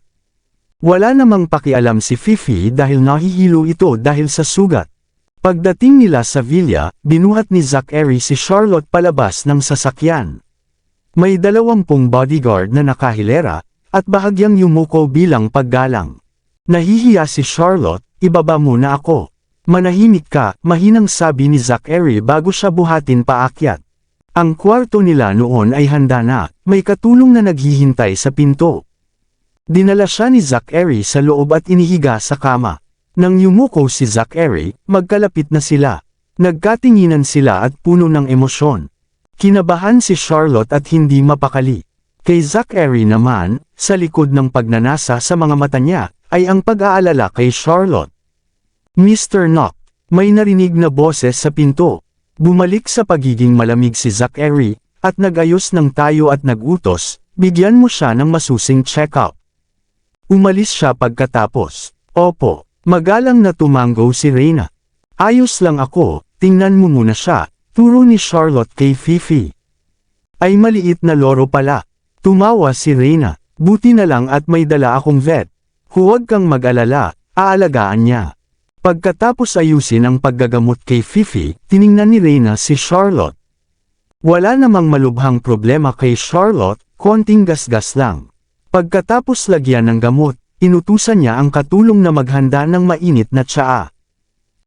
Wala namang pakialam si Fifi dahil nahihilo ito dahil sa sugat. Pagdating nila sa villa, binuhat ni Zachary si Charlotte palabas ng sasakyan. May 20 bodyguard na nakahilera, at bahagyang yumuko bilang paggalang. Nahihiya si Charlotte, "Ibaba muna ako." "Manahimik ka," mahinang sabi ni Zachary bago siya buhatin paakyat. Ang kwarto nila noon ay handa na, may katulong na naghihintay sa pinto. Dinala siya ni Zachary sa loob at inihiga sa kama. Nang yumuko si Zachary, magkalapit na sila. Nagkatinginan sila at puno ng emosyon. Kinabahan si Charlotte at hindi mapakali. Kay Zachary naman, sa likod ng pagnanasa sa mga mata niya, ay ang pag-aalala kay Charlotte. "Mr. Knock," may narinig na boses sa pinto. Bumalik sa pagiging malamig si Zachary, at nag-ayos ng tayo at nag-utos, "Bigyan mo siya ng masusing check-up." Umalis siya pagkatapos. "Opo," magalang na tumango si Reyna. "Ayos lang ako, tingnan mo muna siya," turo ni Charlotte kay Fifi. "Ay maliit na loro pala." Tumawa si Reyna. "Buti na lang at may dala akong vet. Huwag kang mag-alala, aalagaan niya." Pagkatapos ayusin ang paggagamot kay Fifi, tiningnan ni Reyna si Charlotte. Wala namang malubhang problema kay Charlotte, konting gasgas lang. Pagkatapos lagyan ng gamot, inutusan niya ang katulong na maghanda ng mainit na tsaa.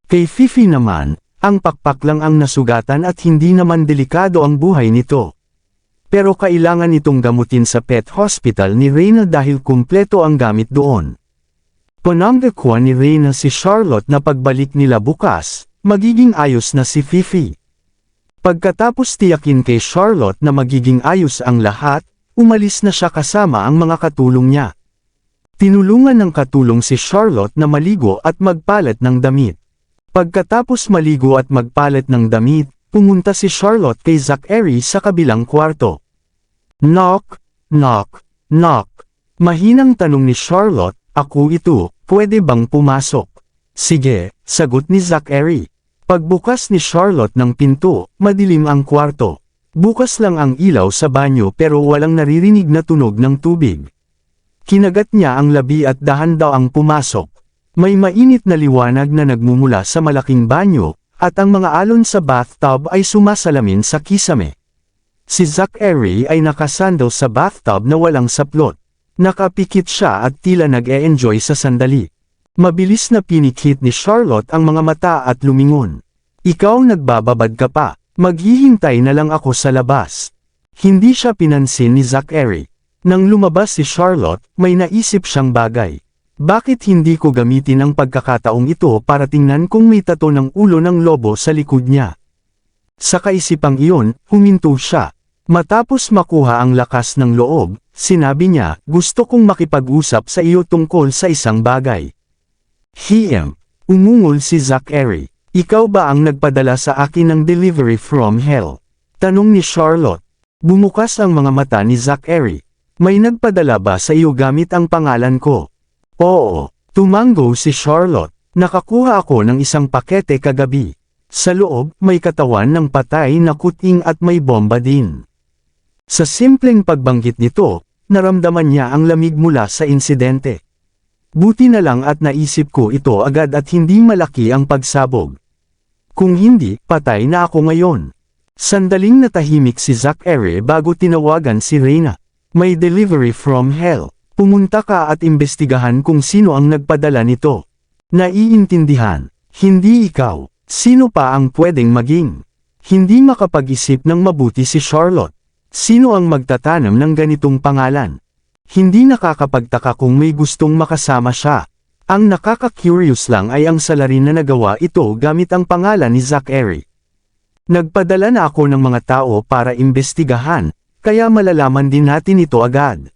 Kay Fifi naman, ang pakpak lang ang nasugatan at hindi naman delikado ang buhay nito. Pero kailangan itong gamutin sa pet hospital ni Reyna dahil kumpleto ang gamit doon. Pananggakuan ni Reyna si Charlotte na pagbalik nila bukas, magiging ayos na si Fifi. Pagkatapos tiyakin kay Charlotte na magiging ayos ang lahat, umalis na siya kasama ang mga katulong niya. Tinulungan ng katulong si Charlotte na maligo at magpalit ng damit. Pagkatapos maligo at magpalit ng damit, pumunta si Charlotte kay Zachary sa kabilang kwarto. "Knock, knock, knock." Mahinang tanong ni Charlotte, "Ako ito, pwede bang pumasok?" "Sige," sagot ni Zachary. Pagbukas ni Charlotte ng pinto, madilim ang kwarto. Bukas lang ang ilaw sa banyo pero walang naririnig na tunog ng tubig. Kinagat niya ang labi at dahan daw ang pumasok. May mainit na liwanag na nagmumula sa malaking banyo, at ang mga alon sa bathtub ay sumasalamin sa kisame. Si Zachary ay nakasandal sa bathtub na walang saplot. Nakapikit siya at tila nag-e-enjoy sa sandali. Mabilis na pinikit ni Charlotte ang mga mata at lumingon. Ikaw nagbababad ka pa, maghihintay na lang ako sa labas. Hindi siya pinansin ni Zachary. Nang lumabas si Charlotte, may naisip siyang bagay. Bakit hindi ko gamitin ang pagkakataong ito para tingnan kung may tato ng ulo ng lobo sa likod niya? Sa kaisipang iyon, huminto siya. Matapos makuha ang lakas ng loob, sinabi niya, gusto kong makipag-usap sa iyo tungkol sa isang bagay. Umungol si Zachary. Ikaw ba ang nagpadala sa akin ng delivery from hell? Tanong ni Charlotte. Bumukas ang mga mata ni Zachary. May nagpadala ba sa iyo gamit ang pangalan ko? Oo, tumango si Charlotte. Nakakuha ako ng isang pakete kagabi. Sa loob, may katawan ng patay na kuting at may bomba din. Sa simpleng pagbanggit nito, naramdaman niya ang lamig mula sa insidente. Buti na lang at naisip ko ito agad at hindi malaki ang pagsabog. Kung hindi, patay na ako ngayon. Sandaling natahimik si Zachary bago tinawagan si Reyna. May delivery from hell. Pumunta ka at imbestigahan kung sino ang nagpadala nito. Naiintindihan. Hindi ikaw. Sino pa ang pwedeng maging? Hindi makapag-isip ng mabuti si Charlotte. Sino ang magtatanam ng ganitong pangalan? Hindi nakakapagtaka kung may gustong makasama siya. Ang nakaka-curious lang ay ang salarin na nagawa ito gamit ang pangalan ni Zachary. Nagpadala na ako ng mga tao para imbestigahan, kaya malalaman din natin ito agad.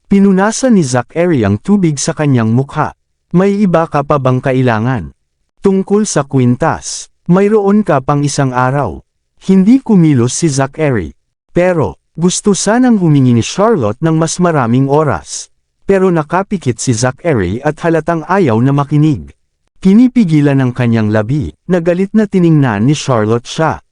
Pinunasan ni Zachary ang tubig sa kanyang mukha. May iba ka pa bang kailangan? Tungkol sa kwintas, mayroon ka pang isang araw. Hindi kumilos si Zachary. Pero, gusto sanang humingi ni Charlotte ng mas maraming oras. Pero nakapikit si Zachary at halatang ayaw na makinig. Pinipigilan ng kanyang labi, nagalit na tiningnan ni Charlotte siya.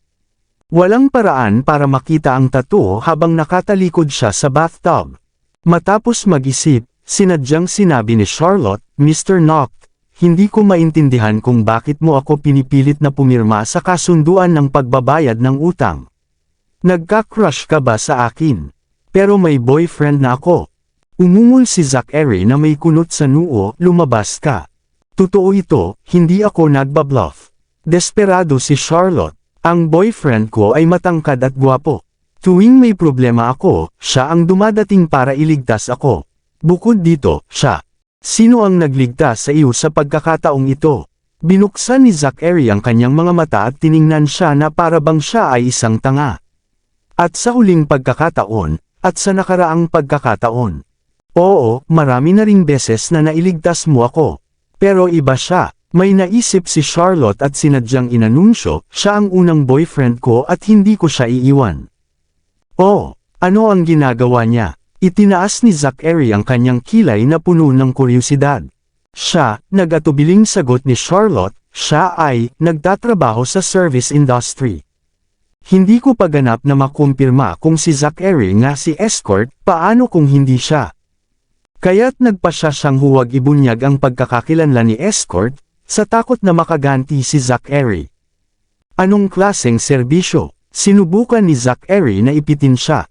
Walang paraan para makita ang tattoo habang nakatalikod siya sa bathtub. Matapos mag-isip, sinadyang sinabi ni Charlotte, Mr. Noct, hindi ko maintindihan kung bakit mo ako pinipilit na pumirma sa kasunduan ng pagbabayad ng utang. Nagka-crush ka ba sa akin? Pero may boyfriend na ako. Umungol si Zachary na may kunot sa noo, lumabas ka. Totoo ito, hindi ako nagbabluff. Desperado si Charlotte. Ang boyfriend ko ay matangkad at gwapo. Tuwing may problema ako, siya ang dumadating para iligtas ako. Bukod dito, siya. Sino ang nagligtas sa iyo sa pagkakataong ito? Binuksan ni Zachary ang kanyang mga mata at tiningnan siya na para bang siya ay isang tanga. At sa huling pagkakataon, at sa nakaraang pagkakataon. Oo, marami na ring beses na nailigtas mo ako. Pero iba siya. May naisip si Charlotte at sinadyang inanunsyo, siya ang unang boyfriend ko at hindi ko siya iiwan. Oh, ano ang ginagawa niya? Itinaas ni Zachary ang kanyang kilay na puno ng kuryosidad. Siya, nag-atubiling sagot ni Charlotte, siya ay, nagtatrabaho sa service industry. Hindi ko pa ganap na makumpirma kung si Zachary nga si escort, paano kung hindi siya? Kaya't nagpa siyang huwag ibunyag ang pagkakakilanlan ni escort, sa takot na makaganti si Zachary. Anong klaseng serbisyo? Sinubukan ni Zachary na ipitin siya.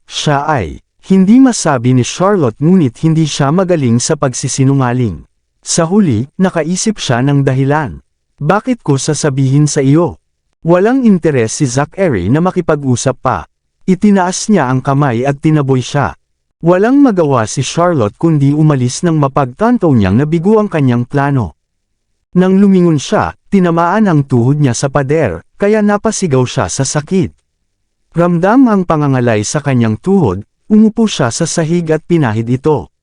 Siya ay. Hindi masabi ni Charlotte ngunit hindi siya magaling sa pagsisinungaling. Sa huli, nakaisip siya ng dahilan. Bakit ko sasabihin sa iyo? Walang interes si Zachary na makipag-usap pa. Itinaas niya ang kamay at tinaboy siya. Walang magawa si Charlotte kundi umalis nang mapagtanto niyang nabigo ang kanyang plano. Nang lumingon siya, tinamaan ang tuhod niya sa pader, kaya napasigaw siya sa sakit. Ramdam ang pangangalay sa kanyang tuhod, umupo siya sa sahig at pinahid ito.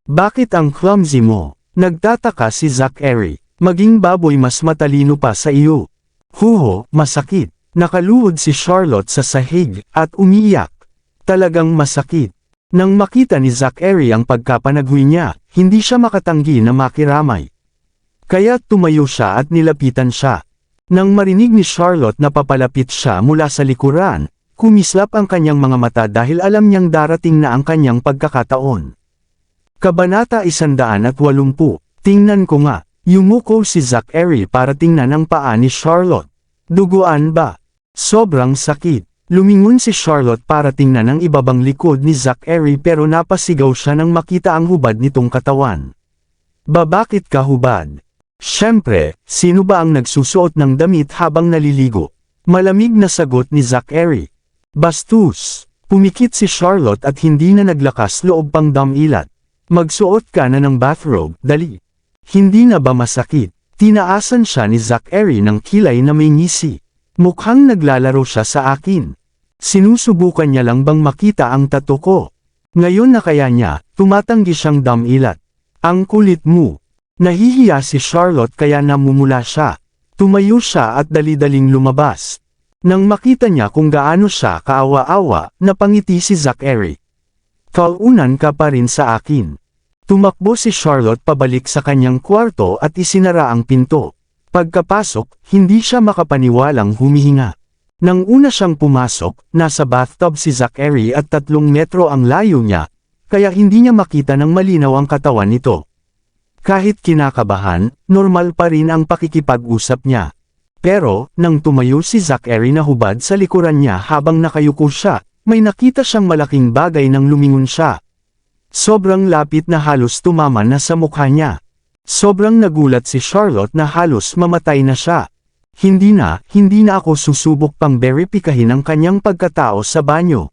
Bakit ang clumsy mo? Nagtataka si Zachary. Maging baboy mas matalino pa sa iyo. Huho, masakit. Nakaluhod si Charlotte sa sahig, at umiiyak. Talagang masakit. Nang makita ni Zachary ang pagkapanaghoy niya, hindi siya makatanggi na makiramay. Kaya tumayo siya at nilapitan siya. Nang marinig ni Charlotte na papalapit siya mula sa likuran, kumislap ang kanyang mga mata dahil alam niyang darating na ang kanyang pagkakataon. Kabanata 180, Tingnan ko nga. Yumuko si Zachary para tingnan ang paa ni Charlotte. Duguan ba? Sobrang sakit. Lumingon si Charlotte para tingnan ang ibabang likod ni Zachary pero napasigaw siya nang makita ang hubad nitong katawan. Bakit ka hubad? Siyempre, sino ba ang nagsusuot ng damit habang naliligo? Malamig na sagot ni Zachary. Bastos. Pumikit si Charlotte at hindi na naglakas loob pang damilat. Magsuot ka na ng bathrobe, dali. Hindi na ba masakit? Tinaasan siya ni Zachary ng kilay na may ngisi. Mukhang naglalaro siya sa akin. Sinusubukan niya lang bang makita ang tato ko. Ngayon na kaya niya, tumatanggi siyang damilat. Ang kulit mo. Nahihiya si Charlotte kaya namumula siya. Tumayo siya at dali-daling lumabas. Nang makita niya kung gaano siya kaawa-awa, napangiti si Zachary. Kaunan ka pa rin sa akin. Tumakbo si Charlotte pabalik sa kanyang kwarto at isinara ang pinto. Pagkapasok, hindi siya makapaniwalang humihinga. Nang una siyang pumasok, nasa bathtub si Zachary at 3 metro ang layo niya, kaya hindi niya makita ng malinaw ang katawan nito. Kahit kinakabahan, normal pa rin ang pakikipag-usap niya. Pero, nang tumayo si Zachary na hubad sa likuran niya habang nakayuko siya, may nakita siyang malaking bagay nang lumingon siya. Sobrang lapit na halos tumama na sa mukha niya. Sobrang nagulat si Charlotte na halos mamatay na siya. Hindi na ako susubok pang beripikahin ang kanyang pagkatao sa banyo.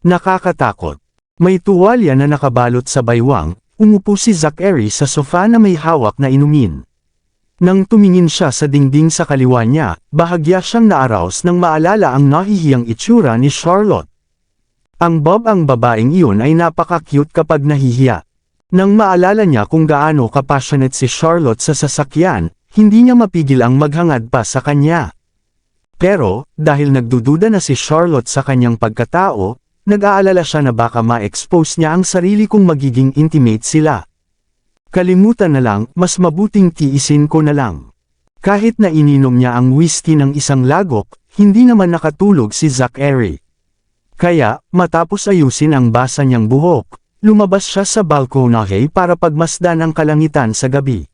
Nakakatakot. May tuwalya na nakabalot sa baywang, umupo si Zachary sa sofa na may hawak na inumin. Nang tumingin siya sa dingding sa kaliwa niya, bahagya siyang na-arouse nang maalala ang nahihiyang itsura ni Charlotte. Ang babaeng iyon ay napaka-cute kapag nahihiya. Nang maalala niya kung gaano ka-passionate si Charlotte sa sasakyan, hindi niya mapigil ang maghangad pa sa kanya. Pero, dahil nagdududa na si Charlotte sa kanyang pagkatao, nag-aalala siya na baka ma-expose niya ang sarili kung magiging intimate sila. Kalimutan na lang, mas mabuting tiisin ko na lang. Kahit na ininom niya ang whiskey ng isang lagok, hindi naman nakatulog si Zachary. Kaya, matapos ayusin ang basa niyang buhok, lumabas siya sa balkonahe para pagmasdan ang kalangitan sa gabi.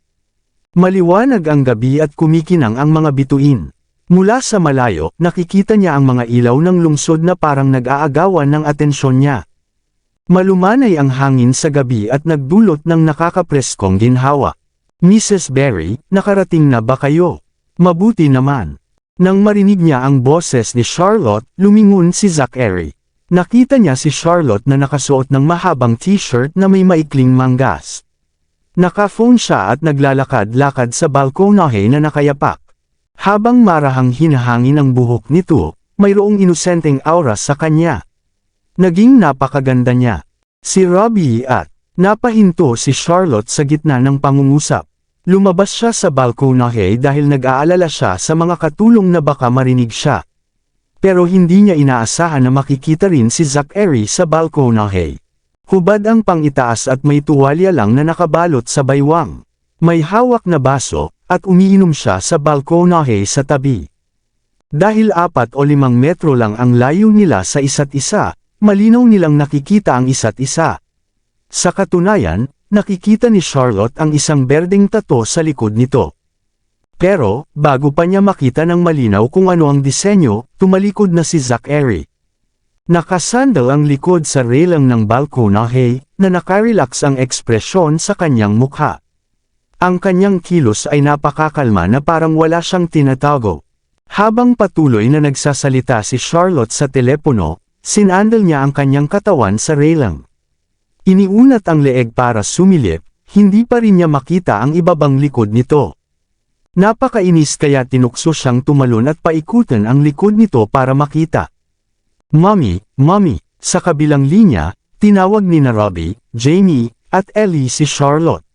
Maliwanag ang gabi at kumikinang ang mga bituin. Mula sa malayo, nakikita niya ang mga ilaw ng lungsod na parang nag-aagawan ng atensyon niya. Malumanay ang hangin sa gabi at nagdulot ng nakakapreskong ginhawa. Mrs. Berry, nakarating na ba kayo? Mabuti naman. Nang marinig niya ang boses ni Charlotte, lumingon si Zachary. Nakita niya si Charlotte na nakasuot ng mahabang t-shirt na may maikling manggas. Naka-phone siya at naglalakad-lakad sa balkonahe na nakayapak. Habang marahang hinahangin ang buhok nito, mayroong inosenteng aura sa kanya. Naging napakaganda niya. Si Robbie at napahinto si Charlotte sa gitna ng pangungusap. Lumabas siya sa balkonahe dahil nag-aalala siya sa mga katulong na baka marinig siya. Pero hindi niya inaasahan na makikita rin si Zachary sa balkonahe. Hubad ang pangitaas at may tuwalya lang na nakabalot sa baywang. May hawak na baso, at umiinom siya sa balkonahe sa tabi. Dahil 4 o 5 metro lang ang layo nila sa isa't isa, malinaw nilang nakikita ang isa't isa. Sa katunayan, nakikita ni Charlotte ang isang berdeng tato sa likod nito. Pero, bago pa niya makita ng malinaw kung ano ang disenyo, tumalikod na si Zachary. Nakasandal ang likod sa railing ng balkonahe, na nakarelax ang ekspresyon sa kanyang mukha. Ang kanyang kilos ay napakakalma na parang wala siyang tinatago. Habang patuloy na nagsasalita si Charlotte sa telepono, sinandal niya ang kanyang katawan sa railing. Iniunat ang leeg para sumilip, hindi pa rin niya makita ang ibabang likod nito. Napakainis kaya tinukso siyang tumalon at paikutan ang likod nito para makita. Mommy, sa kabilang linya, tinawag ni na Robbie, Jamie, at Ellie si Charlotte.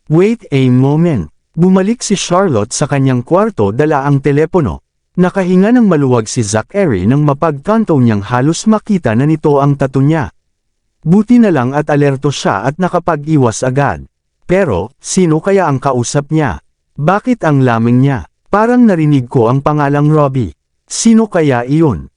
Wait a moment. Bumalik si Charlotte sa kanyang kwarto dala ang telepono. Nakahinga ng maluwag si Zachary nang mapagtanto niyang halos makita na nito ang tattoo niya. Buti na lang at alerto siya at nakapag-iwas agad. Pero, sino kaya ang kausap niya? Bakit ang lamang niya? Parang narinig ko ang pangalang Robbie. Sino kaya iyon?